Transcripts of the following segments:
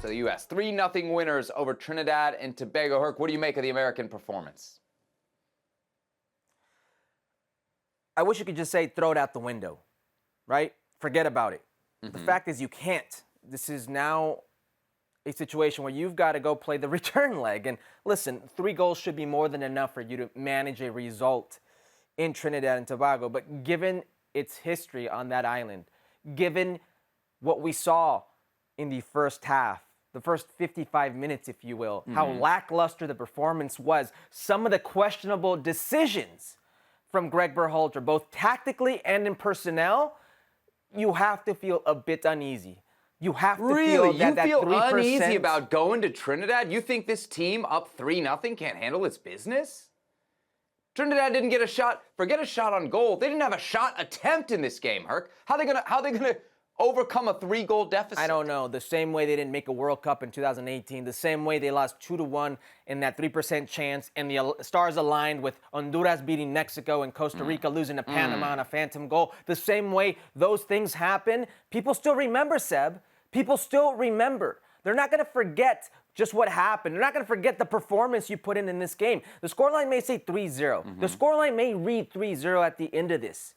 the U.S. 3-0 winners over Trinidad and Tobago. Herc, what do you make of the American performance? I wish you could just say throw it out the window, right? Forget about it. The fact is you can't. This is now a situation where you've got to go play the return leg. And listen, 3 goals should be more than enough for you to manage a result in Trinidad and Tobago. But given its history on that island, given what we saw in the first half, the first 55 minutes, if you will, how lackluster the performance was, some of the questionable decisions from Greg Berhalter, both tactically and in personnel, you have to feel a bit uneasy. You have to feel that that 3%. You feel uneasy about going to Trinidad? You think this team up 3-0 can't handle its business? Trinidad didn't get a shot. Forget a shot on goal. They didn't have a shot attempt in this game, Herc. How are they gonna overcome a 3-goal deficit? I don't know. The same way they didn't make a World Cup in 2018, the same way they lost 2-1 in that 3% chance, and the stars aligned with Honduras beating Mexico and Costa Rica losing to Panama on a phantom goal. The same way those things happen, people still remember, Seb. People still remember. They're not going to forget just what happened. They're not going to forget the performance you put in this game. The scoreline may say 3-0. The scoreline may read 3-0 at the end of this.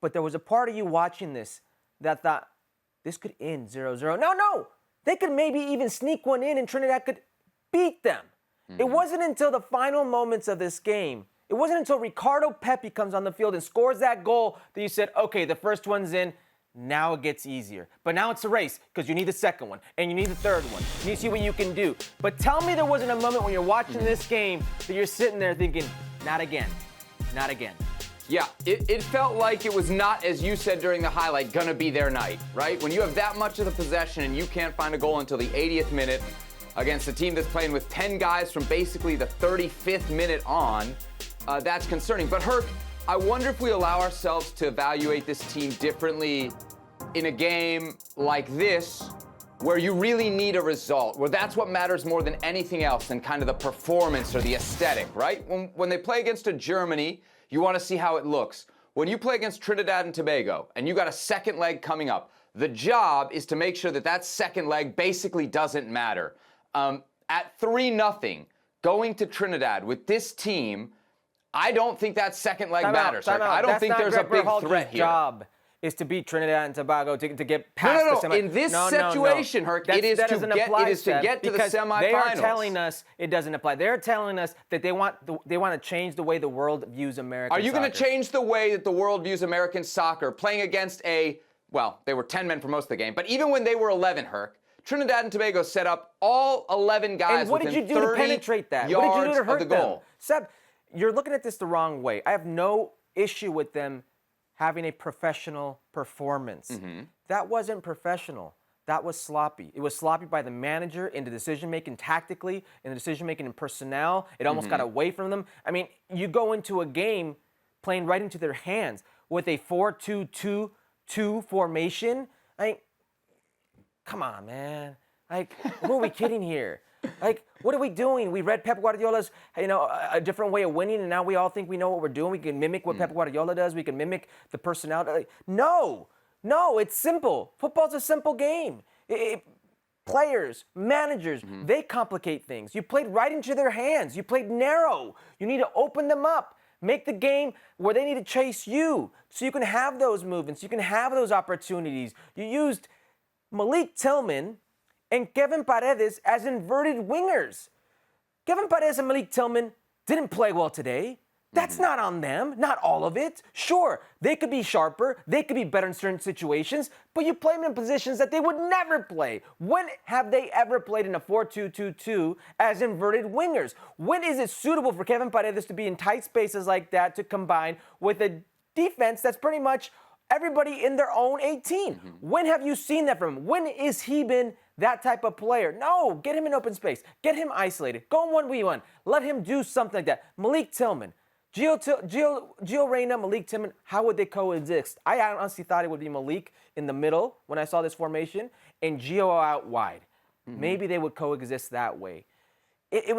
But there was a part of you watching this that thought, this could end 0-0. No. They could maybe even sneak one in and Trinidad could beat them. It wasn't until the final moments of this game, it wasn't until Ricardo Pepi comes on the field and scores that goal that you said, okay, the first one's in. Now it gets easier. But now it's a race because you need the second one and you need the third one. You need to see what you can do. But tell me there wasn't a moment when you're watching this game that you're sitting there thinking, not again, not again. Yeah, it felt like it was not, as you said during the highlight, gonna be their night, right? When you have that much of the possession and you can't find a goal until the 80th minute against a team that's playing with 10 guys from basically the 35th minute on, that's concerning. But Herc, I wonder if we allow ourselves to evaluate this team differently in a game like this, where you really need a result, where that's what matters more than anything else than kind of the performance or the aesthetic, right? When they play against a Germany, you want to see how it looks. When you play against Trinidad and Tobago, and you got a second leg coming up, the job is to make sure that that second leg basically doesn't matter. At 3-0, going to Trinidad with this team, I don't think that second leg matters. I don't think there's a big threat here. Job is to beat Trinidad and Tobago to get past the semi. In this situation, Herc, it is to get to the semifinals. They are telling us it doesn't apply. They're telling us that they want to change the way the world views American soccer. Are you going to change the way that the world views American soccer playing against they were 10 men for most of the game, but even when they were 11, Herc, Trinidad and Tobago set up all 11 guys and what did you do to penetrate that? What did you do to hurt them? Seb, you're looking at this the wrong way. I have no issue with them having a professional performance. That wasn't professional. That was sloppy. It was sloppy by the manager in the decision-making tactically, in the decision-making in personnel. It almost got away from them. I mean, you go into a game playing right into their hands with a 4-2-2-2 formation. Come on, man. Who are we kidding here? What are we doing? We read Pep Guardiola's, a different way of winning, and now we all think we know what we're doing. We can mimic what Pep Guardiola does. We can mimic the personality. No, it's simple. Football's a simple game. Players, managers, they complicate things. You played right into their hands. You played narrow. You need to open them up. Make the game where they need to chase you so you can have those movements. You can have those opportunities. You used Malik Tillman and Kevin Paredes as inverted wingers. Kevin Paredes and Malik Tillman didn't play well today. That's not on them, not all of it. Sure, they could be sharper, they could be better in certain situations, but you play them in positions that they would never play. When have they ever played in a 4-2-2-2 as inverted wingers? When is it suitable for Kevin Paredes to be in tight spaces like that to combine with a defense that's pretty much everybody in their own 18? When have you seen that from him? When has he been that type of player? No, get him in open space. Get him isolated. Go 1v1. Let him do something like that. Malik Tillman, Gio Reyna, Malik Tillman, how would they coexist? I honestly thought it would be Malik in the middle when I saw this formation and Gio out wide. Maybe they would coexist that way. It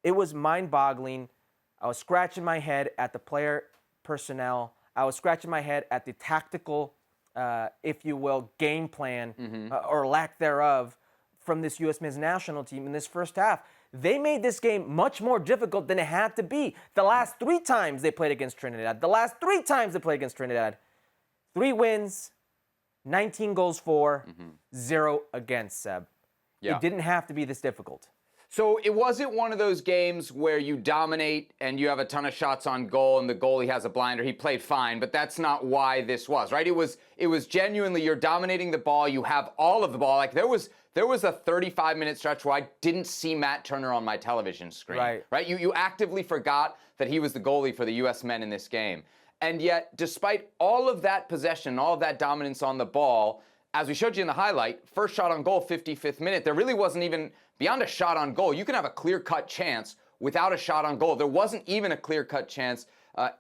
was mind-boggling. I was scratching my head at the player personnel. I was scratching my head at the tactical, if you will, game plan or lack thereof from this U.S. men's national team in this first half. They made this game much more difficult than it had to be. The last 3 times they played against Trinidad, 3 wins, 19 goals for, 0 against, Seb. Yeah. It didn't have to be this difficult. So it wasn't one of those games where you dominate and you have a ton of shots on goal and the goalie has a blinder. He played fine, but that's not why this was, right? It was genuinely you're dominating the ball. You have all of the ball. Like there was a 35-minute stretch where I didn't see Matt Turner on my television screen. Right? You actively forgot that he was the goalie for the U.S. men in this game. And yet, despite all of that possession, all of that dominance on the ball, as we showed you in the highlight, first shot on goal, 55th minute, there really wasn't even, beyond a shot on goal, you can have a clear-cut chance without a shot on goal. There wasn't even a clear-cut chance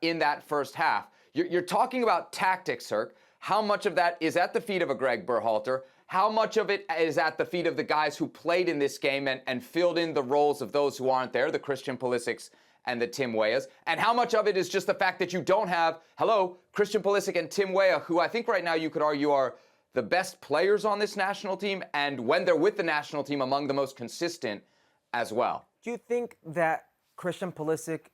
in that first half. You're talking about tactics, Herc. How much of that is at the feet of a Greg Berhalter? How much of it is at the feet of the guys who played in this game and filled in the roles of those who aren't there, the Christian Pulisics and the Tim Weahs? And how much of it is just the fact that you don't have, Christian Pulisic and Tim Weah, who I think right now you could argue are the best players on this national team, and when they're with the national team, among the most consistent as well. Do you think that Christian Pulisic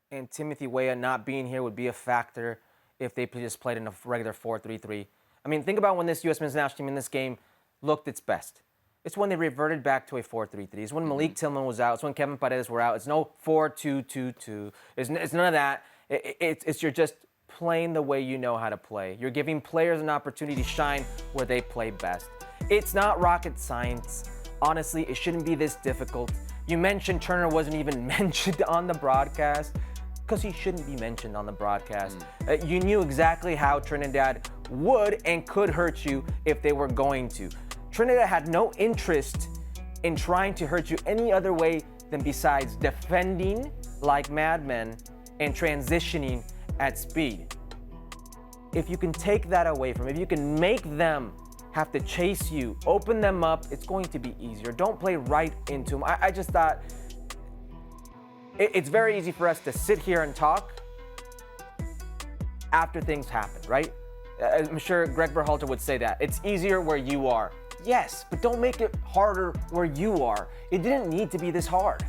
and Timothy Weah not being here would be a factor if they just played in a regular 4-3-3? I mean, think about when this U.S. men's national team in this game looked its best. It's when they reverted back to a 4-3-3. It's when Malik Tillman was out. It's when Kevin Paredes were out. It's no 4-2-2-2. It's none of that. It's you're just playing the way you know how to play. You're giving players an opportunity to shine where they play best. It's not rocket science. Honestly, it shouldn't be this difficult. You mentioned Turner wasn't even mentioned on the broadcast because he shouldn't be mentioned on the broadcast. You knew exactly how Trinidad would and could hurt you if they were going to. Trinidad had no interest in trying to hurt you any other way than besides defending like madmen and transitioning at speed. If you can take that away from them, if you can make them have to chase you, open them up, it's going to be easier. Don't play right into them. I just thought it's very easy for us to sit here and talk after things happen, right? I'm sure Greg Berhalter would say that. It's easier where you are. Yes, but don't make it harder where you are. It didn't need to be this hard.